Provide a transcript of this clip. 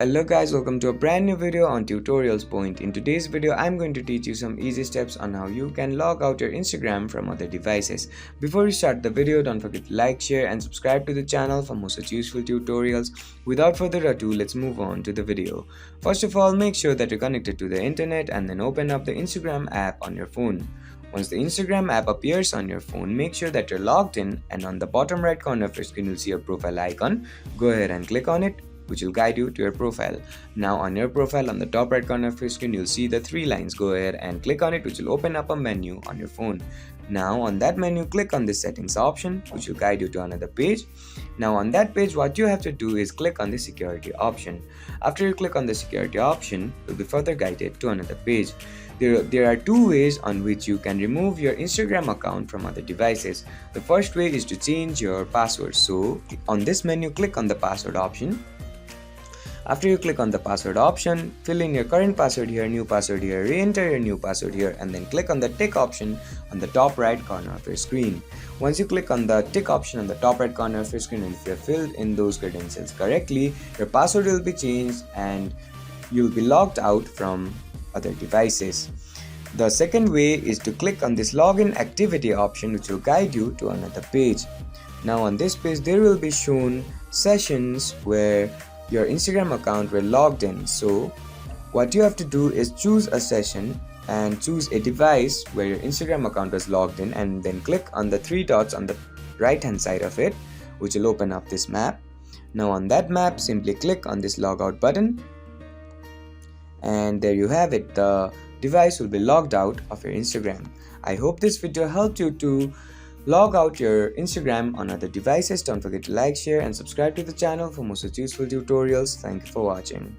Hello guys, welcome to a brand new video on Tutorials Point. In today's video, I'm going to teach you some easy steps on how you can log out your Instagram from other devices. Before we start the video, don't forget to like, share and subscribe to the channel for more such useful tutorials. Without further ado, let's move on to the video. First of all, make sure that you're connected to the internet and then open up the Instagram app on your phone. Once the Instagram app appears on your phone, make sure that you're logged in, and on the bottom right corner of your screen you'll see a profile icon. Go ahead and click on it, which will guide you to your profile. Now on your profile, on the top right corner of your screen, you'll see the three lines. Go ahead and click on it, which will open up a menu on your phone. Now on that menu, click on the settings option, which will guide you to another page. Now on that page, what you have to do is click on the security option. After you click on the security option, you'll be further guided to another page. There are two ways on which you can remove your Instagram account from other devices. The first way is to change your password. So on this menu, click on the password option. After you click on the password option, fill in your current password here, new password here, re-enter your new password here, and then click on the tick option on the top right corner of your screen. Once you click on the tick option on the top right corner of your screen, and if you have filled in those credentials correctly, your password will be changed and you'll be logged out from other devices. The second way is to click on this login activity option, which will guide you to another page. Now on this page, there will be shown sessions where your Instagram account were logged in. So what you have to do is choose a session and choose a device where your Instagram account was logged in, and then click on the three dots on the right hand side of it, which will open up this map. Now on that map, simply click on this logout button, and there you have it. The device will be logged out of your Instagram. I hope this video helped you to log out your Instagram on other devices. Don't forget to like, share and subscribe to the channel for more such useful tutorials. Thank you for watching.